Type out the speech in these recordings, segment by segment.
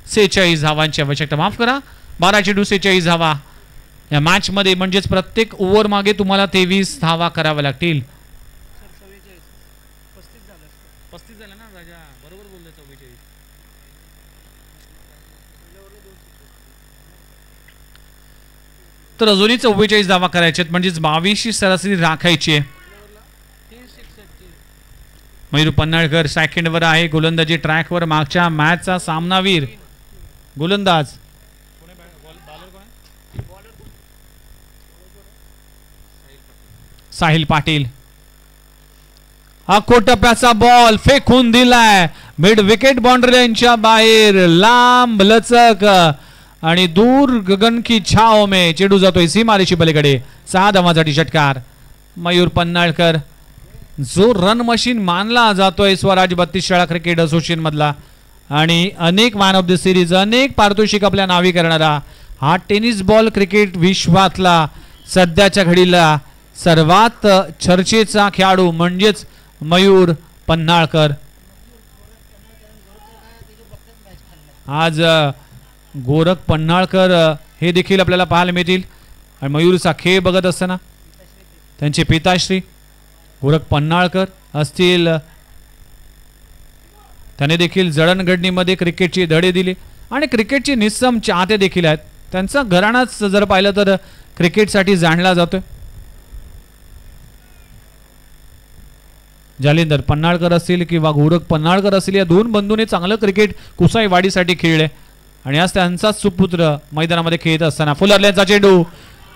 46 धावांची आवश्यकता. माफ करा, 12 चेंडू 46 धावा या मॅच मध्ये. म्हणजेच प्रत्येक ओव्हर मागे तुम्हाला 23 धावा कराव्या लागतील. 35 झालं ना राजा, बरोबर बोलले. 44 तर अजूनही 44 धावा करायचे आहेत. म्हणजेच 22 सरासरी राखायची आहे. मयूर पन्हाळकर सेकंडवर आहे. गोलंदाजी ट्रॅकवर. मागच्या मॅचचा सामनावीर गोलंदाज साहिल पाटील. हा टप्प्याचा बॉल फेकून दिलाय मिड विकेट बाउंड्री लाईनच्या बाहेर. लांब लचक आणि दूर गगन की छाव में चेंडू जातोय सीमारेषी पलीकडे. 6 धावांसाठी षटकार. मयूर पन्हाळकर जो रन मशीन मानला जातोय स्वराज 32 शाळा क्रिकेट असोसिएशन मधला आणि अनेक मॅन ऑफ द सिरीज, अनेक पारितोषिक आपल्या नावी करणारा हा टेनिस बॉल क्रिकेट विश्वातला सध्याच्या घडीला सर्वात चर्चेचा खेळाडू म्हणजेच मयूर पन्हाळकर. आज गोरख पन्हाळकर हे देखील आपल्याला पाहायला मिळतील. आणि मयूरचा खेळ बघत असताना त्यांचे पिताश्री गोरख पन्हाळकर असतील, त्याने देखील जडणघडणीमध्ये क्रिकेटची धडे दिले आणि क्रिकेटचे निस्सम चाहते देखील आहेत. त्यांचा घराणाच जर पाहिलं तर क्रिकेटसाठी जाणला जातोय. जालिंदर पन्हाळकर असतील किंवा गोरख पन्हाळकर असतील, या दोन बंधूंनी चांगलं क्रिकेट कुसाईवाडीसाठी खेळले आणि आज त्यांचाच सुपुत्र मैदानामध्ये खेळत असताना फुलरल्यांचा चेंडू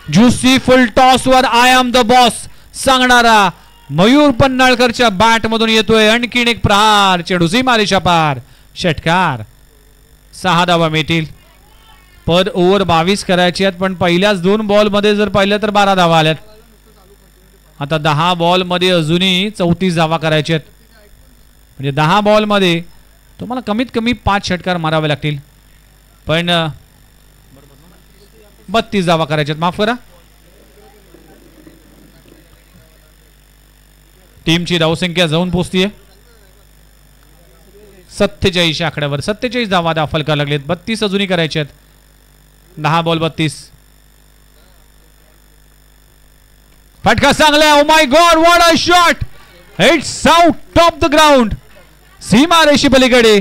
juicy full toss were I am the boss सांगणारा मयूर पन्हाळकरच्या बॅट मधून येतोय. आणखीन एक प्रहार. चेंडू सीमारेषा पार. षटकार. 6 धावा मिळतील. पर ओव्हर 22 करायचे आहेत पण पहिल्याच 2 बॉल मध्ये जर पाहिलं तर 12 धावा आल्यात. आता 10 बॉल मध्ये अजूनही 34 धावा करायचे आहेत. म्हणजे 10 बॉल मध्ये तुम्हाला कमीत कमी 5 षटकार मारावे लागतील. पण 32 धावा करायचे आहेत. माफ करा. टीमची धावसंख्या जाऊन पोहोचतीये 47 आकड्यावर. 47 धावा दाखल करायला लागलेत. 32 अजूनही करायचे आहेत. 10 बॉल 32. फटका चांगला. Oh my God, what a shot. It's out of the ground. सीमारेषी पलीकडे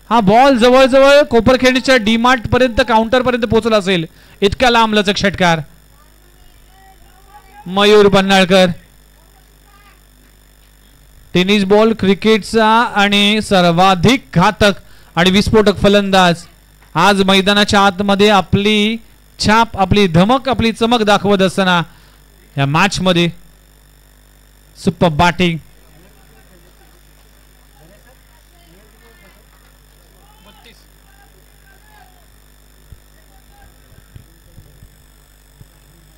हा बॉल जवळजवळ कोपरखेडच्या डीमार्ट पर्यंत काउंटर पर्यंत पोहोचला असेल इतका लांब लचक षटकार. मयूर पन्हाळकर टेनिस बॉल क्रिकेटचा आणि सर्वाधिक घातक आणि विस्फोटक फलंदाज आज मैदानाच्या आतमध्ये आपली छाप, आपली धमक, आपली चमक दाखवत असताना या मॅच मध्ये सुपर बॅटिंग.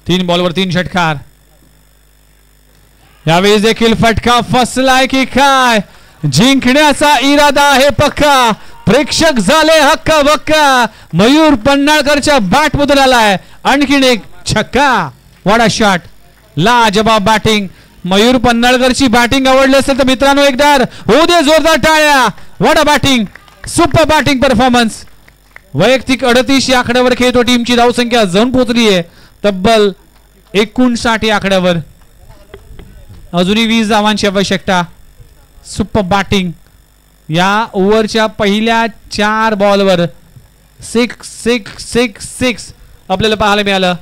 तीन बॉलवर 3 षटकार. यावेळी देखील फटका फसलाय की काय. जिंकण्याचा इरादा आहे पक्का. प्रेक्षक झाले हक्का बक्का. मयूर पन्हाळकरच्या बॅट मधून आलाय आणखीन एक छक्का. What a shot. लाजवाब बॅटिंग. मयूर पन्हाळकरची बॅटिंग आवडली असेल तर मित्रांनो एकदा होऊ दे जोरदार टाळ्या. What a batting. Super batting performance. वैयक्तिक 38 या आकड्यावर खेळतो. टीमची धावसंख्या जाऊन पोहोचली आहे तब्बल 59 आकड्यावर. अजूनही 20 धावांची आवश्यकता. Super batting. या ओव्हरच्या पहिल्या 4 बॉलवर 6 आपल्याला पाहायला मिळालं.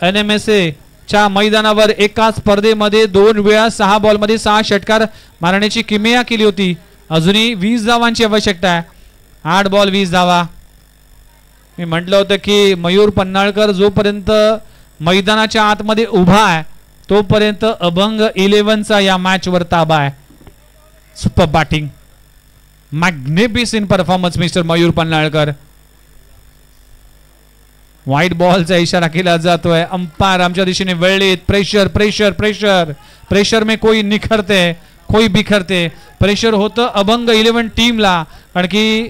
NMSA च्या मैदानावर एका स्पर्धेमध्ये 2 वेळा 6 बॉलमध्ये 6 षटकार मारण्याची किमया केली होती. अजूनही 20 धावांची आवश्यकता आहे. 8 बॉल 20 धावा. मी म्हटलं होतं की मयूर पन्हाळकर जोपर्यंत मैदानाच्या आतमध्ये उभा आहे तोपर्यंत अभंग 11चा या मॅच वर ताबा आहे. Super batting. Magnificent performance mister Mayur Panhalkar. White बॉलचा इशारा केला जातोय. अंपायर आमच्या दिशेने वळलेत. प्रेशर प्रेशर प्रेशर प्रेशर में कोई निखरते कोई बिखरते. प्रेशर होतं अभंग 11 टीमला कारण की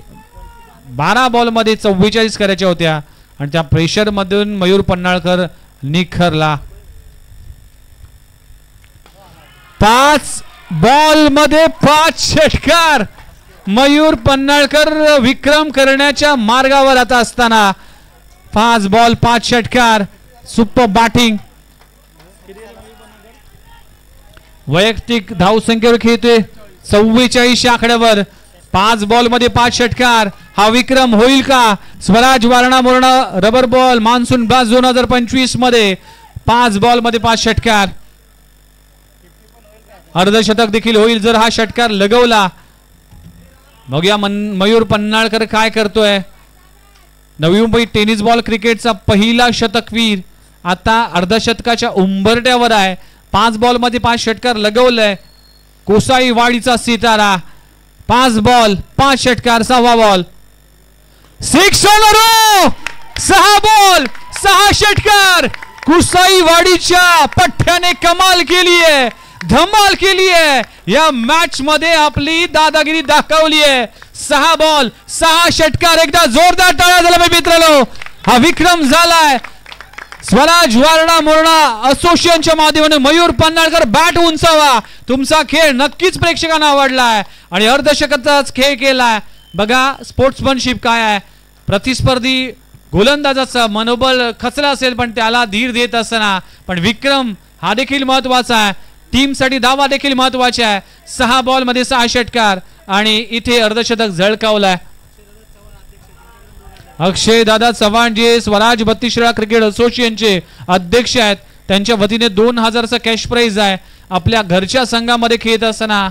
12 बॉल मध्ये 44 करायच्या होत्या आणि त्या प्रेशर मधून मयूर पन्हाळकर निखरला. 5 बॉल मध्ये 5 षटकार. मयूर पन्हाळकर विक्रम करण्याच्या मार्गावर आता असताना 5 बॉल 5 षटकार. Super batting. वैयक्तिक धावसंख्येवर खेळतोय 44 आकड्यावर. 5 बॉल मध्ये 5 षटकार. हा विक्रम होईल का? Swaraj Warna Morna rubber ball monsoon blast 2025 मध्ये 5 बॉल मध्ये 5 षटकार. अर्धशतक देखील होईल जर हा षटकार लगवला. बघूया मयूर पन्हाळकर काय करतोय. नवी मुंबई टेनिस बॉल क्रिकेटचा पहिला शतकवीर आता अर्धशतकाच्या उंबरट्यावर आहे. 5 बॉल मध्ये 5 षटकार लगवलंय. कोसाई वाडीचा सितारा. 5 बॉल 5 षटकार. 6वा ball 6 on a row. 6 ball 6 षटकार. कुसाई वाडीच्या पठ्ठ्याने कमाल केली आहे, धमाल केली आहे. या मॅच मध्ये आपली दादागिरी दाखवली आहे. 6 बॉल 6 षटकार. एकदा जोरदार टाळ्या झाला मित्रांनो. हा विक्रम झालाय. स्वराज वारणा मोरणा असोसिएशनच्या माध्यमाने मयूर पन्हाळकर बॅट उंचावा. तुमचा खेळ नक्कीच प्रेक्षकांना आवडलाय आणि अर्धशतकाचाच खेळ केलाय. बघा स्पोर्ट्समनशिप काय आहे. प्रतिस्पर्धी गोलंदाजाचा मनोबल खचला असेल पण त्याला धीर देत असताना पण विक्रम हा देखील महत्वाचा आहे. टीमसाठी धावा देखील महत्वाच्या आहे. 6 बॉल मध्ये 6 षटकार आणि इथे अर्धशतक झळकावलाय. अक्षय दादा चव्हाण जे स्वराज 32 क्रिकेट असोसिएशनचे अध्यक्ष आहेत त्यांच्या वतीने 2000चा कॅश प्राइज आहे. आपल्या घरच्या संघामध्ये खेळत असताना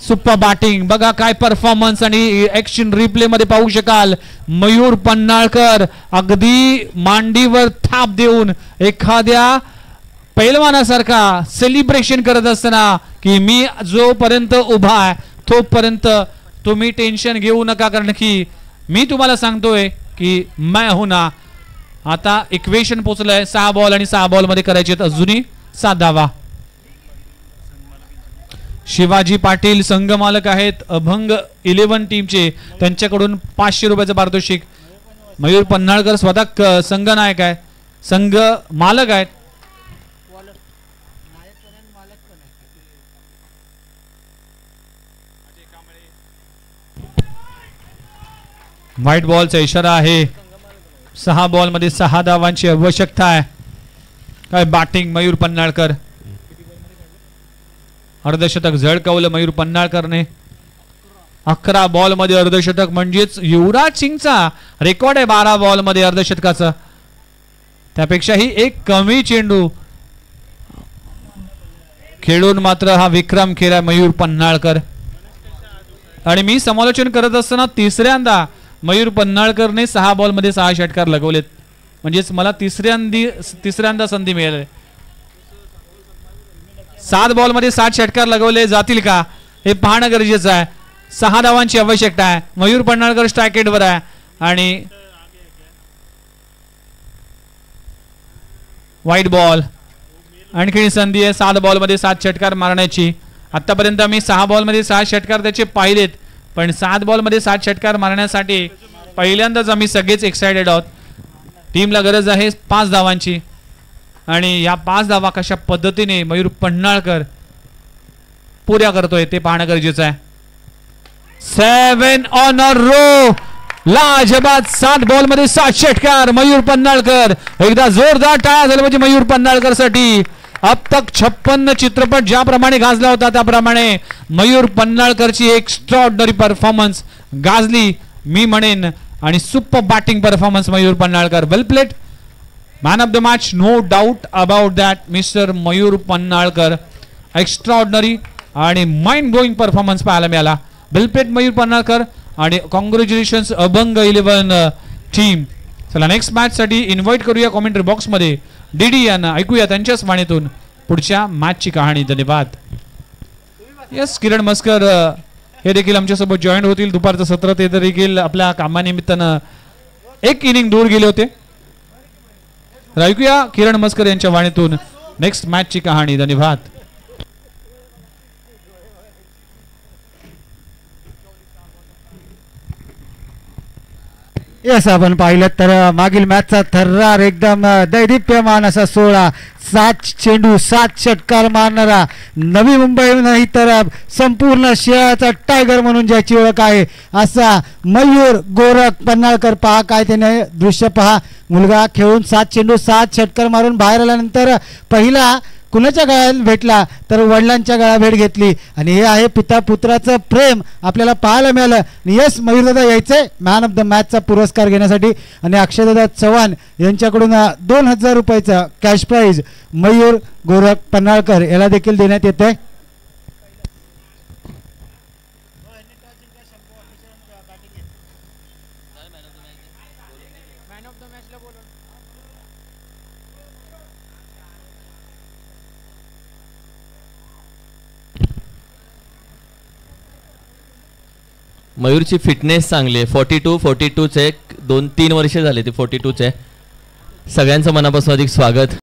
सुपर बॅटिंग. बघा काय परफॉर्मन्स आणि ऍक्शन रिप्ले मध्ये पाहू शकाल. मयूर पन्हाळकर अगदी मांडीवर थाप देऊन एखाद्या पैलवानासारखा सेलिब्रेशन करत असताना की मी जोपर्यंत उभा आहे तोपर्यंत तुम्ही टेन्शन घेऊ नका कारण की मी तुम्हाला सांगतोय की मैं हूं ना. आता इक्वेशन पोहोचलंय. 6 बॉल आणि 6 बॉल मध्ये करायचे अजूनही 7 धावा. शिवाजी पाटील संघ मालक आहेत अभंग 11 टीमचे. त्यांच्याकडून 500 रुपयाचं पारितोषिक. मयूर पन्हाळकर स्वतः संघ नायक आहे, संघ मालक आहेत. व्हाईट बॉलचा इशारा आहे. 6 बॉल मध्ये 6 धावांची आवश्यकता आहे. काय बॅटिंग मयूर पन्हाळकर. अर्धशतक झळकावलं मयूर पन्हाळकरने. 11 बॉल मध्ये अर्धशतक म्हणजेच युवराज सिंगचा रेकॉर्ड आहे 12 बॉल मध्ये अर्धशतकाचा. त्यापेक्षाही एक कमी चेंडू खेळून मात्र हा विक्रम केला मयूर पन्हाळकर. आणि मी समालोचन करत असताना तिसऱ्यांदा मयूर पन्हाळकरने 6 बॉल मध्ये 6 षटकार लगवलेत. म्हणजेच मला तिसऱ्यांदा संधी मिळाली. 7 बॉल मध्ये 7 षटकार लगवले जातील का हे पाहणं गरजेचं आहे. 6 धावांची आवश्यकता आहे. मयूर पन्हाळकर स्ट्रायकेटवर आहे आणि व्हाईट बॉल. आणखी संधी आहे 7 बॉल मध्ये 7 षटकार मारण्याची. आतापर्यंत आम्ही 6 बॉल मध्ये 6 षटकार त्याचे पाहिलेत पण 7 बॉल मध्ये 7 षटकार मारण्यासाठी पहिल्यांदाच आम्ही सगळेच एक्साइटेड आहोत. टीमला गरज आहे 5 धावांची आणि या 5 धावा कशा पद्धतीने मयूर पन्हाळकर पुऱ्या करतोय ते पाहणं गरजेचं आहे. 7 ऑन अ रो. लाजबाद 7 बॉल मध्ये 7 षटकार मयूर पन्हाळकर. एकदा जोरदार टाळ्या झाल्या म्हणजे मयूर पन्हाळकर साठी. अब तक 56 चित्रपट ज्याप्रमाणे गाजला होता त्याप्रमाणे मयूर पन्हाळकरची एक्स्ट्राऑर्डिनरी परफॉर्मन्स गाजली मी म्हणेन आणि super batting performance Mayur Panhalkar. Well played. Man of the match no doubt about that mister Mayur Panhalkar. Extraordinary आणि माइंड ब्लोइंग परफॉर्मन्स पाहायला मिळाला. वेल प्लेड मयूर पन्हाळकर आणि कॉंग्रॅच्युलेशन्स अभंग 11 टीम. चला नेक्स्ट मॅच साठी इन्व्हाइट करूया कॉमेंट्री बॉक्स मध्ये डीडी यांना. ऐकूया त्यांच्याच वाणीतून पुढच्या मॅचची कहाणी. धन्यवाद. यस किरण मस्कर हे देखील आमच्यासोबत जॉईन होतील. दुपारचं सत्र ते देखील आपल्या कामानिमित्तानं एक इनिंग दूर गेले होते. ऐकूया किरण मस्कर यांच्या वाणीतून नेक्स्ट मॅचची कहाणी. धन्यवाद. यस आपण पाहिलं तर मागील मॅचचा थर्रार एकदम दैदिप्यमान असा 7 चेंडू 7 षटकार मारणारा नवी मुंबई नाही तर संपूर्ण शहराचा टायगर म्हणून ज्याची ओळख आहे असा मयूर गोरख पन्हाळकर. पहा काय त्याने दृश्य पहा. मुलगा खेळून 7 चेंडू 7 षटकार मारून बाहेर आल्यानंतर पहिला कुणाच्या गळ्यात भेटला तर वडिलांच्या गळा भेट घेतली आणि हे आहे पिता पुत्राचं प्रेम आपल्याला पाहायला मिळालं. यस मयूरदादा यायचंय मॅन ऑफ द मॅचचा पुरस्कार घेण्यासाठी आणि अक्षयदादा चव्हाण यांच्याकडून 2000 रुपयाचा कॅश प्राईज मयूर गोरख पन्हाळकर याला देखील देण्यात येते. मयूरची फिटनेस चांगली आहे. 42 चे 2-3 वर्ष झाले ते 42 चे. सगळ्यांचं मनापासून अधिक स्वागत.